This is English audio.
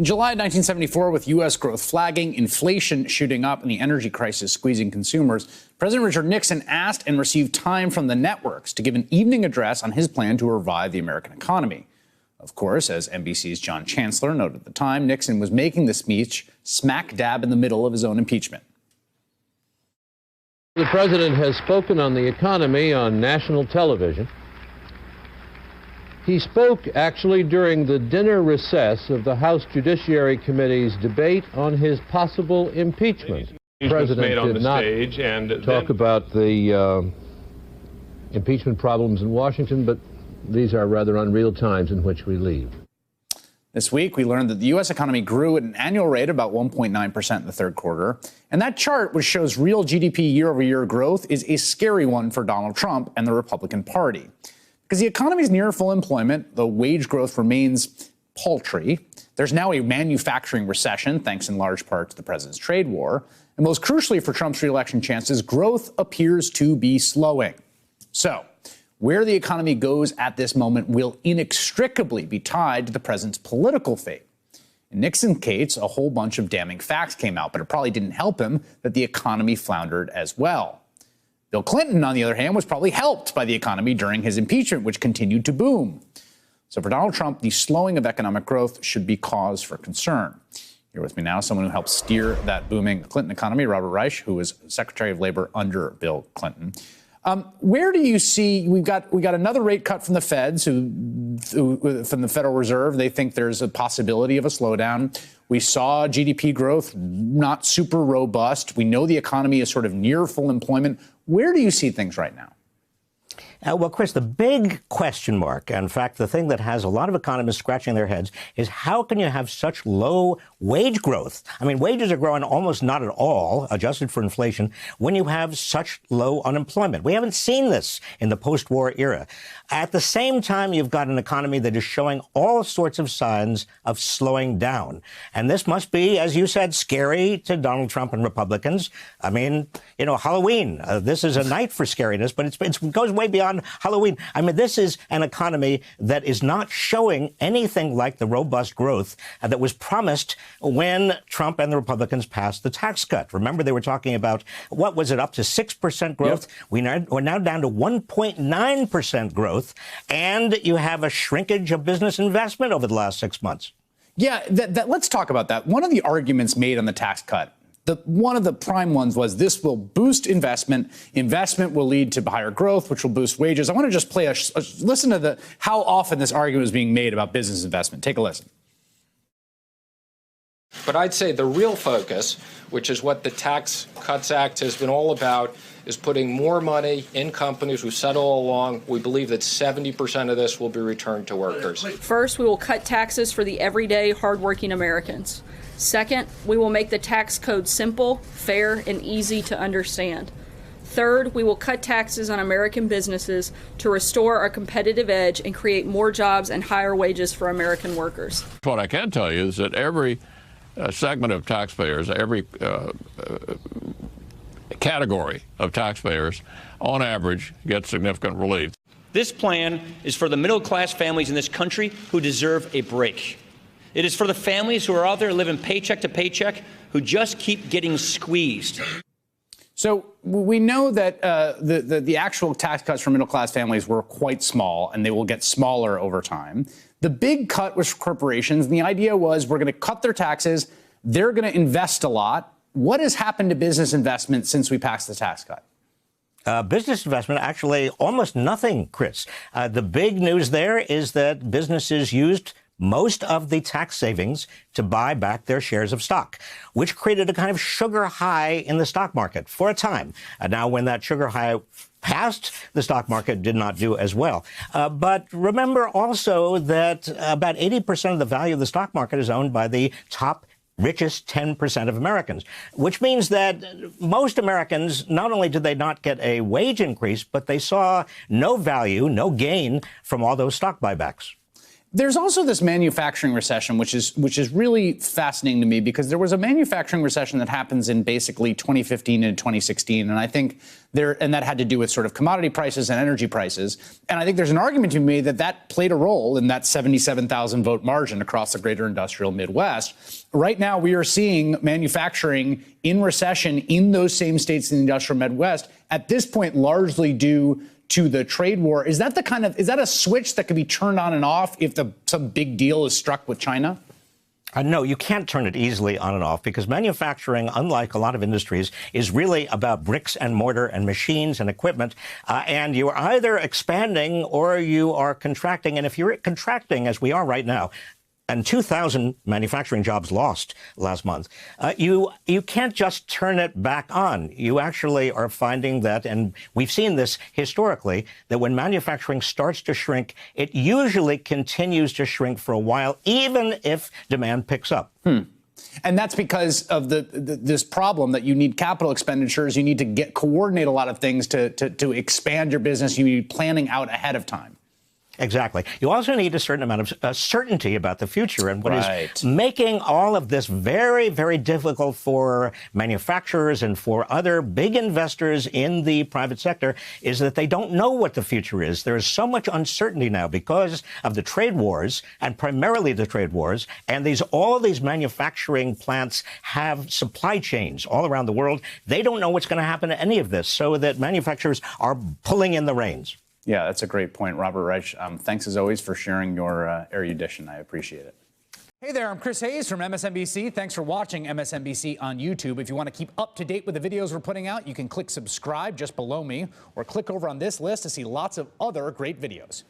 In July 1974, with U.S. growth flagging, inflation shooting up, and the energy crisis squeezing consumers, President Richard Nixon asked and received time from the networks to give an evening address on his plan to revive the American economy. Of course, as NBC's John Chancellor noted at the time, Nixon was making the speech smack dab in the middle of his own impeachment. The president has spoken on the economy on national television. He spoke actually during the dinner recess of the House Judiciary Committee's debate on his possible impeachment. The president did not talk about the impeachment problems in Washington, but these are rather unreal times in which we live. This week, we learned that the U.S. economy grew at an annual rate of about 1.9% in the third quarter. And that chart, which shows real GDP year-over-year growth, is a scary one for Donald Trump and the Republican Party. Because the economy is near full employment, though wage growth remains paltry. There's now a manufacturing recession, thanks in large part to the president's trade war. And most crucially for Trump's re-election chances, growth appears to be slowing. So, where the economy goes at this moment will inextricably be tied to the president's political fate. In Nixon's case, a whole bunch of damning facts came out, but it probably didn't help him that the economy floundered as well. Bill Clinton, on the other hand, was probably helped by the economy during his impeachment, which continued to boom. So for Donald Trump, the slowing of economic growth should be cause for concern. Here with me now, someone who helped steer that booming Clinton economy, Robert Reich, who was Secretary of Labor under Bill Clinton. Where do you see we got another rate cut from the Feds, from the Federal Reserve? They think there's a possibility of a slowdown. We saw GDP growth not super robust. We know the economy is sort of near full employment. Where do you see things right now? Well, Chris, the big question mark, in fact, the thing that has a lot of economists scratching their heads, is how can you have such low wage growth? I mean, wages are growing almost not at all, adjusted for inflation, when you have such low unemployment. We haven't seen this in the post-war era. At the same time, you've got an economy that is showing all sorts of signs of slowing down. And this must be, as you said, scary to Donald Trump and Republicans. I mean, you know, Halloween, this is a night for scariness, but it goes way beyond Halloween. I mean, this is an economy that is not showing anything like the robust growth that was promised when Trump and the Republicans passed the tax cut. Remember, they were talking about, what was it, up to 6% growth? Yep. We're now down to 1.9% growth, and you have a shrinkage of business investment over the last 6 months. Yeah, let's talk about that. One of the arguments made on the tax cut, one of the prime ones, was this will boost investment. Investment will lead to higher growth, which will boost wages. I want to just play listen to how often this argument is being made about business investment. Take a listen. But I'd say the real focus, which is what the Tax Cuts Act has been all about, is putting more money in companies. We've said all along, we believe that 70% of this will be returned to workers. First, we will cut taxes for the everyday, hardworking Americans. Second, we will make the tax code simple, fair, and easy to understand. Third, we will cut taxes on American businesses to restore our competitive edge and create more jobs and higher wages for American workers. What I can tell you is that every segment of taxpayers, every category of taxpayers, on average, gets significant relief. This plan is for the middle-class families in this country who deserve a break. It is for the families who are out there living paycheck to paycheck, who just keep getting squeezed. So we know that the actual tax cuts for middle-class families were quite small, and they will get smaller over time. The big cut was for corporations, and the idea was we're going to cut their taxes. They're going to invest a lot. What has happened to business investment since we passed the tax cut? Business investment, actually almost nothing, Chris. The big news there is that businesses used most of the tax savings to buy back their shares of stock, which created a kind of sugar high in the stock market for a time. Now, when that sugar high passed, the stock market did not do as well. But remember also that about 80% of the value of the stock market is owned by the top richest 10% of Americans, which means that most Americans, not only did they not get a wage increase, but they saw no value, no gain from all those stock buybacks. There's also this manufacturing recession, which is really fascinating to me, because there was a manufacturing recession that happens in basically 2015 and 2016, and I think that had to do with sort of commodity prices and energy prices. And I think there's an argument to be made that that played a role in that 77,000 vote margin across the greater industrial Midwest. Right now, we are seeing manufacturing in recession in those same states in the industrial Midwest, at this point largely due to the trade war. Is that a switch that could be turned on and off if some big deal is struck with China? No, you can't turn it easily on and off, because manufacturing, unlike a lot of industries, is really about bricks and mortar and machines and equipment. And you are either expanding or you are contracting. And if you're contracting, as we are right now, and 2,000 manufacturing jobs lost last month, you can't just turn it back on. You actually are finding that, and we've seen this historically, that when manufacturing starts to shrink, it usually continues to shrink for a while, even if demand picks up. And that's because of this problem that you need capital expenditures. You need to coordinate a lot of things to expand your business. You need planning out ahead of time. Exactly. You also need a certain amount of certainty about the future. And what is making all of this very, very difficult for manufacturers and for other big investors in the private sector is that they don't know what the future is. There is so much uncertainty now because of the trade wars, and primarily the trade wars. And all these manufacturing plants have supply chains all around the world. They don't know what's going to happen to any of this, so that manufacturers are pulling in the reins. Yeah, that's a great point, Robert Reich. Thanks, as always, for sharing your erudition. I appreciate it. Hey there, I'm Chris Hayes from MSNBC. Thanks for watching MSNBC on YouTube. If you want to keep up to date with the videos we're putting out, you can click subscribe just below me, or click over on this list to see lots of other great videos.